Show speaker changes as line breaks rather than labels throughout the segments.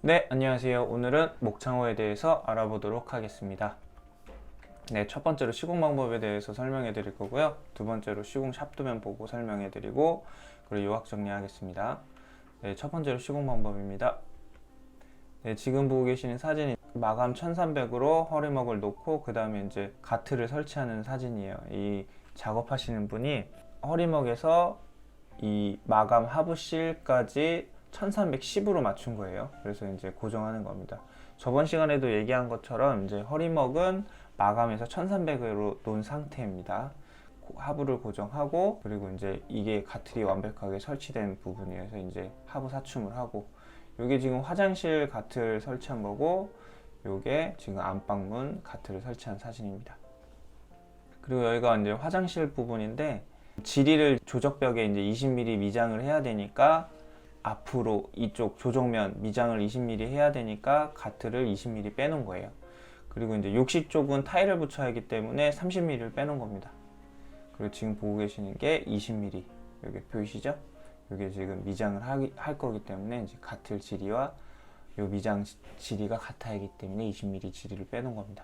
네, 안녕하세요. 오늘은 목창호에 대해서 알아보도록 하겠습니다. 네, 첫 번째로 시공 방법에 대해서 설명해 드릴 거고요. 두 번째로 시공 샵도면 보고 설명해 드리고, 그리고 요약 정리하겠습니다. 네, 첫 번째로 시공 방법입니다. 네, 지금 보고 계시는 사진이 마감 1300으로 허리먹을 놓고 그 다음에 이제 가트를 설치하는 사진이에요. 이 작업하시는 분이 허리먹에서 이 마감 하부실까지 1310으로 맞춘 거예요. 그래서 이제 고정하는 겁니다. 저번 시간에도 얘기한 것처럼 이제 허리먹은 마감에서 1300으로 놓은 상태입니다. 하부를 고정하고, 그리고 이제 이게 가틀이 완벽하게 설치된 부분이어서 이제 하부 사춤을 하고, 요게 지금 화장실 가틀 설치한 거고, 요게 지금 안방문 가틀을 설치한 사진입니다. 그리고 여기가 이제 화장실 부분인데, 지리를 조적벽에 이제 20mm 미장을 해야 되니까 앞으로 이쪽 조정면 미장을 20mm 해야 되니까 가트를 20mm 빼놓은 거예요. 그리고 이제 욕실 쪽은 타일을 붙여야 하기 때문에 30mm를 빼놓은 겁니다. 그리고 지금 보고 계시는 게 20mm, 여기 보이시죠? 이게 지금 미장을 할 거기 때문에 이제 가틀 지리와 요 미장 지리가 같아야하기 때문에 20mm 지리를 빼놓은 겁니다.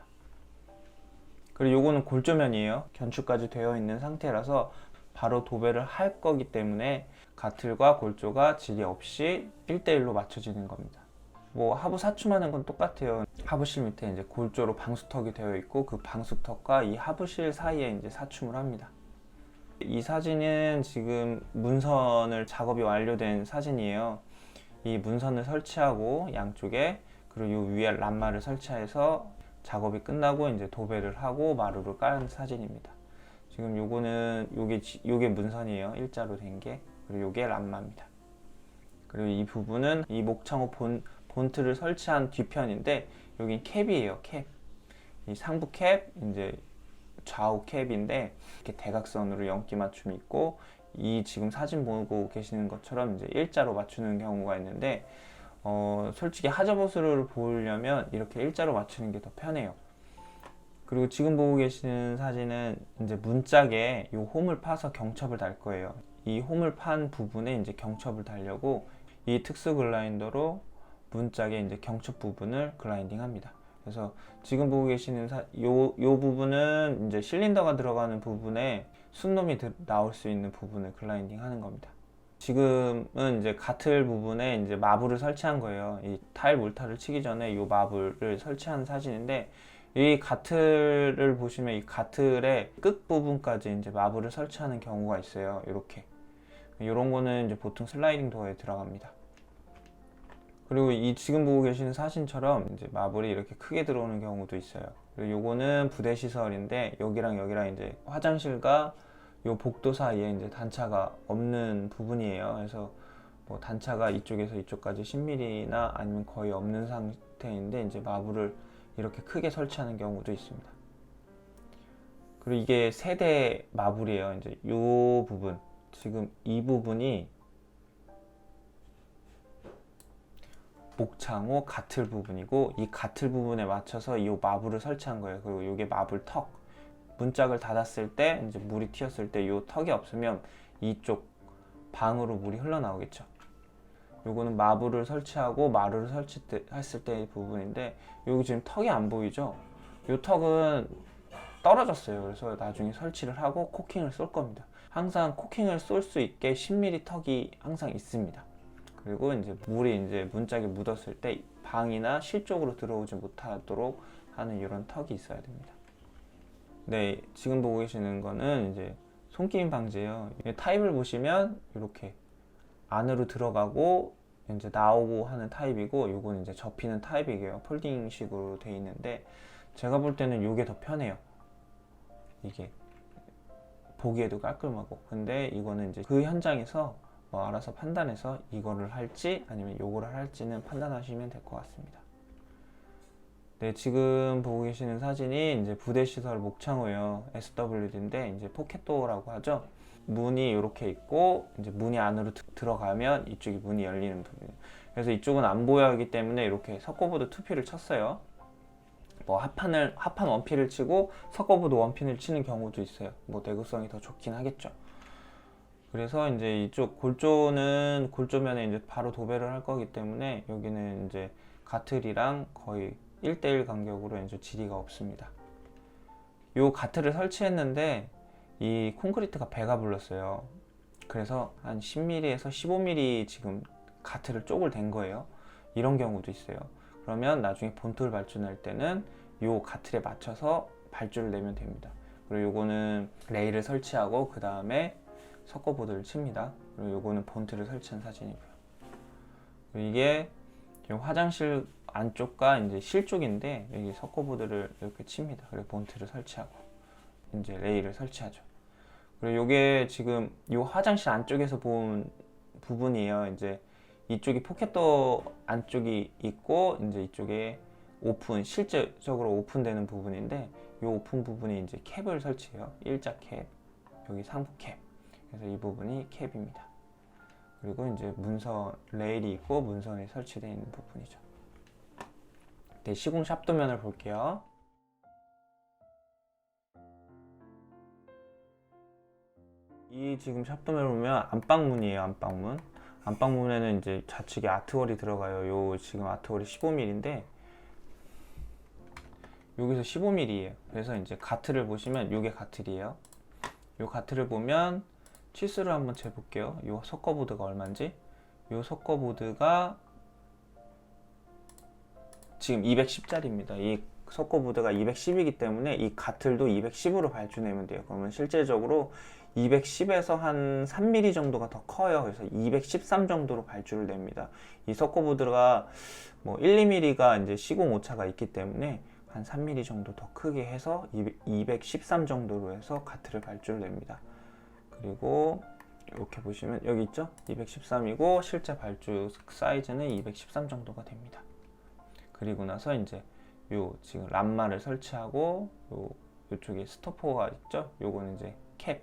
그리고 요거는 골조면이에요. 견축까지 되어 있는 상태라서 바로 도배를 할 거기 때문에 가틀과 골조가 지리 없이 1대1로 맞춰지는 겁니다. 뭐 하부 사춤하는 건 똑같아요. 하부실 밑에 이제 골조로 방수턱이 되어 있고 그 방수턱과 이 하부실 사이에 이제 사춤을 합니다. 이 사진은 지금 문선을 작업이 완료된 사진이에요. 이 문선을 설치하고 양쪽에, 그리고 요 위에 람마를 설치해서 작업이 끝나고 이제 도배를 하고 마루를 까는 사진입니다. 지금 요거는 요게 문선이에요. 일자로 된 게. 그리고 요게 람마입니다. 그리고 이 부분은 이 목창호 본트를 설치한 뒤편인데, 여긴 캡이에요. 캡. 이 상부 캡, 이제 좌우 캡인데 이렇게 대각선으로 연기 맞춤이 있고, 이 지금 사진 보고 계시는 것처럼 이제 일자로 맞추는 경우가 있는데, 솔직히 하자보스를 보려면 이렇게 일자로 맞추는 게 더 편해요. 그리고 지금 보고 계시는 사진은 이제 문짝에 이 홈을 파서 경첩을 달 거예요. 이 홈을 판 부분에 이제 경첩을 달려고 이 특수 글라인더로 문짝에 이제 경첩 부분을 글라인딩 합니다. 그래서 지금 보고 계시는 요 부분은 이제 실린더가 들어가는 부분에 순놈이 나올 수 있는 부분을 글라인딩 하는 겁니다. 지금은 이제 가틀 부분에 이제 마블을 설치한 거예요. 이 타일 몰타를 치기 전에 이 마블을 설치한 사진인데, 이 가틀을 보시면 이 가틀의 끝 부분까지 이제 마블을 설치하는 경우가 있어요. 이렇게. 이런 거는 이제 보통 슬라이딩 도어에 들어갑니다. 그리고 이 지금 보고 계시는 사진처럼 이제 마블이 이렇게 크게 들어오는 경우도 있어요. 그리고 요거는 부대 시설인데, 여기랑 여기랑 이제 화장실과 요 복도 사이에 이제 단차가 없는 부분이에요. 그래서 뭐 단차가 이쪽에서 이쪽까지 10mm나 아니면 거의 없는 상태인데, 이제 마블을 이렇게 크게 설치하는 경우도 있습니다. 그리고 이게 세대 마블이에요. 이제 요 부분, 지금 이 부분이 목창호 가틀 부분이고, 이 가틀 부분에 맞춰서 이 마블을 설치한 거예요. 그리고 이게 마블 턱, 문짝을 닫았을 때 이제 물이 튀었을 때 이 턱이 없으면 이쪽 방으로 물이 흘러나오겠죠. 요거는 마블을 설치하고 마루를 설치했을 때의 부분인데, 여기 지금 턱이 안 보이죠? 요 턱은 떨어졌어요. 그래서 나중에 설치를 하고 코킹을 쏠 겁니다. 항상 코킹을 쏠 수 있게 10mm 턱이 항상 있습니다. 그리고 이제 물이 이제 문짝에 묻었을 때 방이나 실 쪽으로 들어오지 못하도록 하는 이런 턱이 있어야 됩니다. 네, 지금 보고 계시는 거는 이제 손김 방지예요. 타입을 보시면 이렇게 안으로 들어가고 이제 나오고 하는 타입이고, 요건 이제 접히는 타입이에요. 폴딩식으로 돼 있는데, 제가 볼 때는 요게 더 편해요. 이게 보기에도 깔끔하고. 근데 이거는 이제 그 현장에서 뭐 알아서 판단해서 이거를 할지 아니면 요거를 할지는 판단하시면 될 것 같습니다. 네, 지금 보고 계시는 사진이 이제 부대시설 목창호예요. SWD인데 이제 포켓도어라고 하죠. 문이 이렇게 있고, 이제 문이 안으로 들어가면 이쪽이 문이 열리는 부분이에요. 그래서 이쪽은 안 보여야 하기 때문에 이렇게 석고보드 2P를 쳤어요. 뭐 합판 원피를 치고 석고보드 원핀을 치는 경우도 있어요. 뭐 내구성이 더 좋긴 하겠죠. 그래서 이제 이쪽 골조면에 이제 바로 도배를 할 거기 때문에 여기는 이제 가틀이랑 거의 1대1 간격으로 이제 지리가 없습니다. 요 가틀을 설치했는데 이 콘크리트가 배가 불렀어요. 그래서 한 10mm에서 15mm 지금 가틀을 쪽을 댄 거예요. 이런 경우도 있어요. 그러면 나중에 본토를 발주낼 때는 요 가틀에 맞춰서 발주를 내면 됩니다. 그리고 요거는 레일을 설치하고 그 다음에 석고보드를 칩니다. 그리고 요거는 본트를 설치한 사진이고요. 이게 화장실 안쪽과 이제 실 쪽인데 여기 석고보드를 이렇게 칩니다. 그리고 본트를 설치하고 이제 레일을 설치하죠. 그리고 요게 지금 요 화장실 안쪽에서 본 부분이에요. 이제 이쪽이 포켓도 안쪽이 있고 이제 이쪽에 실제적으로 오픈되는 부분인데 이 오픈 부분이 이제 캡을 설치해요. 일자 캡, 여기 상부 캡. 그래서 이 부분이 캡입니다. 그리고 이제 문선 레일이 있고 문선이 설치되어 있는 부분이죠. 네, 시공 샵도면을 볼게요. 이 지금 샵도면을 보면 안방문이에요. 안방문. 안방문에는 이제 좌측에 아트월이 들어가요. 요 지금 아트월이 15mm인데 여기서 15mm예요. 그래서 이제 가틀을 보시면 이게 가틀이에요. 요 가틀을 보면 치수를 한번 재볼게요. 요 석거보드가 얼마인지. 요 석거보드가 지금 210짜리입니다. 이 석거보드가 210이기 때문에 이 가틀도 210으로 발주내면 돼요. 그러면 실제적으로 210에서 한 3mm 정도가 더 커요. 그래서 213 정도로 발주를 냅니다. 이 석고보드가 뭐 1, 2mm가 이제 시공 오차가 있기 때문에 한 3mm 정도 더 크게 해서 213 정도로 해서 가틀을 발주를 냅니다. 그리고 이렇게 보시면 여기 있죠? 213이고 실제 발주 사이즈는 213 정도가 됩니다. 그리고 나서 이제 요 지금 람마를 설치하고 요쪽에 스토퍼가 있죠? 요거는 이제 캡.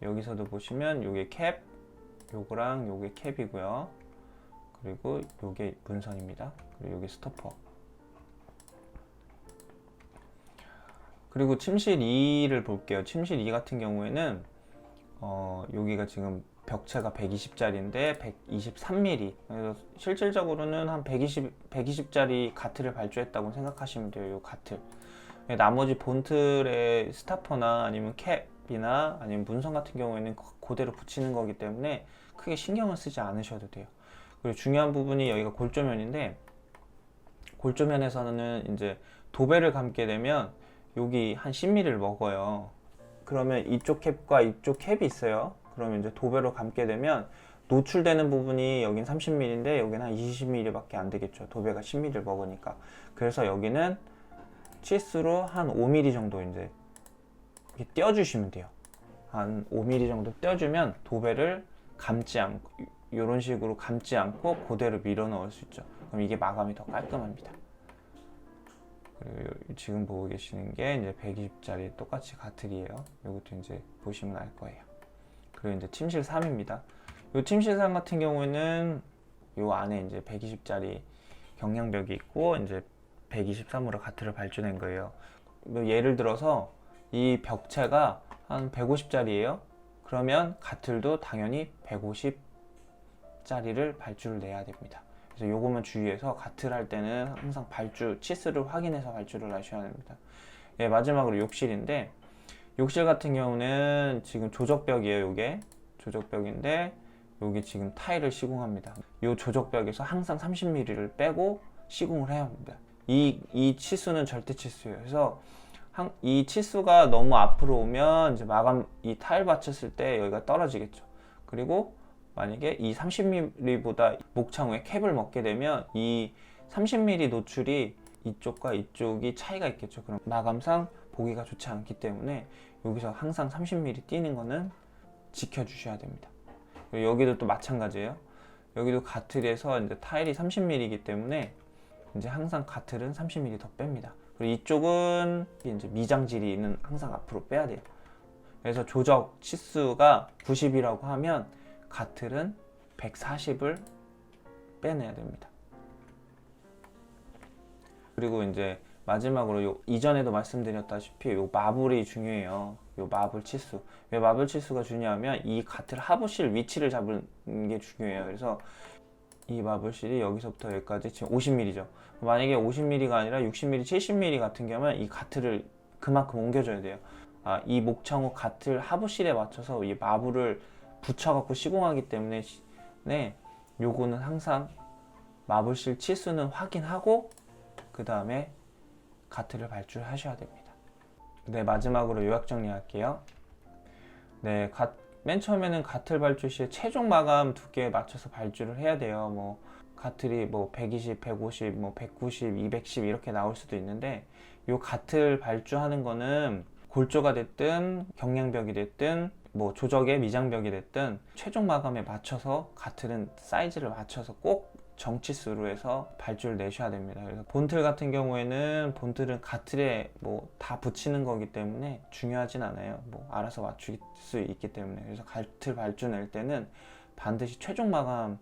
여기서도 보시면 요게 캡, 요거랑 요게 캡이고요. 그리고 요게 문선입니다. 그리고 요게 스토퍼. 그리고 침실 2를 볼게요. 침실 2 같은 경우에는 여기가 지금 벽체가 120짜리인데 123mm. 그래서 실질적으로는 한 120짜리 가틀을 발주했다고 생각하시면 돼요. 요 가틀. 나머지 본틀의 스타퍼나 아니면 캡이나 아니면 문선 같은 경우에는 그대로 붙이는 거기 때문에 크게 신경을 쓰지 않으셔도 돼요. 그리고 중요한 부분이 여기가 골조면인데 골조면에서는 이제 도배를 감게 되면 여기 한 10mm를 먹어요. 그러면 이쪽 캡과 이쪽 캡이 있어요. 그러면 이제 도배로 감게 되면 노출되는 부분이 여긴 30mm인데 여기는 한 20mm 밖에 안 되겠죠. 도배가 10mm를 먹으니까. 그래서 여기는 치수로 한 5mm 정도 이제 이렇게 떼어주시면 돼요. 한 5mm 정도 떼어주면 도배를 감지 않고 이런 식으로 감지 않고 그대로 밀어 넣을 수 있죠. 그럼 이게 마감이 더 깔끔합니다. 그리고 지금 보고 계시는 게 이제 120짜리 똑같이 가틀이에요. 이것도 이제 보시면 알 거예요. 그리고 이제 침실 3입니다. 이 침실 3 같은 경우에는 이 안에 이제 120짜리 경량벽이 있고 이제 123으로 가틀을 발주낸 거예요. 예를 들어서 이 벽체가 한 150짜리예요. 그러면 가틀도 당연히 150짜리를 발주를 내야 됩니다. 그래서 요거만 주의해서 가틀 할 때는 항상 치수를 확인해서 발주를 하셔야 됩니다. 예, 마지막으로 욕실인데 욕실 같은 경우는 지금 조적벽이에요. 요게 조적벽인데 여기 지금 타일을 시공합니다. 요 조적벽에서 항상 30mm를 빼고 시공을 해야 합니다. 이 치수는 절대 치수예요. 그래서 이 치수가 너무 앞으로 오면 이제 이 타일 받쳤을 때 여기가 떨어지겠죠. 그리고 만약에 이 30mm보다 목창후에 캡을 먹게 되면 이 30mm 노출이 이쪽과 이쪽이 차이가 있겠죠. 그럼 마감상 보기가 좋지 않기 때문에 여기서 항상 30mm 띄는 거는 지켜주셔야 됩니다. 그리고 여기도 또 마찬가지예요. 여기도 가틀에서 이제 타일이 30mm이기 때문에 이제 항상 가틀은 30mm 더 뺍니다. 그리고 이쪽은 이제 미장질이는 항상 앞으로 빼야 돼요. 그래서 조적 치수가 90이라고 하면 가틀은 140을 빼내야 됩니다. 그리고 이제 마지막으로 이전에도 말씀드렸다시피 요 마블이 중요해요. 요 마블 치수. 왜 마블 치수가 중요하면 이 가틀 하부실 위치를 잡는 게 중요해요. 그래서 이 마블실이 여기서부터 여기까지 지금 50mm죠. 만약에 50mm가 아니라 60mm, 70mm 같은 경우는 이 가틀을 그만큼 옮겨줘야 돼요. 이 목창호 가틀 하부실에 맞춰서 이 마블을 붙여갖고 시공하기 때문에 요거는 항상 마블실 치수는 확인하고 그 다음에 가틀을 발주하셔야 됩니다. 네, 마지막으로 요약 정리할게요. 네, 맨 처음에는 가틀 발주 시에 최종 마감 두께에 맞춰서 발주를 해야 돼요. 뭐 가틀이 뭐 120, 150, 뭐 190, 210 이렇게 나올 수도 있는데 요 가틀 발주하는 거는 골조가 됐든 경량벽이 됐든 뭐 조적의 미장벽이 됐든 최종 마감에 맞춰서 가틀은 사이즈를 맞춰서 꼭 정치수로 해서 발주를 내셔야 됩니다. 그래서 본틀 같은 경우에는 본틀은 가틀에 뭐 다 붙이는 거기 때문에 중요하진 않아요. 뭐 알아서 맞출 수 있기 때문에. 그래서 가틀 발주 낼 때는 반드시 최종 마감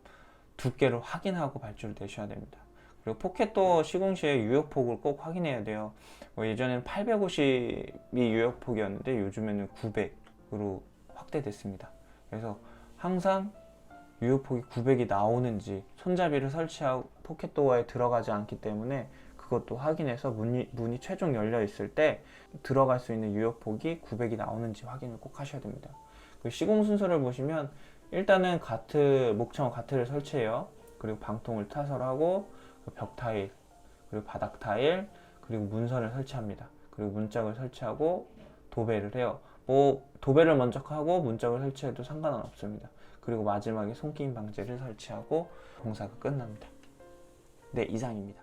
두께를 확인하고 발주를 내셔야 됩니다. 그리고 포켓도 시공 시에 유효폭을 꼭 확인해야 돼요. 뭐 예전에는 850이 유효폭이었는데 요즘에는 900으로 확대됐습니다. 그래서 항상 유효폭이 900이 나오는지 손잡이를 설치하고 포켓도어에 들어가지 않기 때문에 그것도 확인해서 문이 최종 열려 있을 때 들어갈 수 있는 유효폭이 900이 나오는지 확인을 꼭 하셔야 됩니다. 그 시공 순서를 보시면 일단은 목창호 가틀을 설치해요. 그리고 방통을 타설하고 벽 타일, 그리고 바닥 타일, 그리고 문선을 설치합니다. 그리고 문짝을 설치하고 도배를 해요. 뭐 도배를 먼저 하고 문짝을 설치해도 상관은 없습니다. 그리고 마지막에 손끼임 방지를 설치하고 공사가 끝납니다. 네, 이상입니다.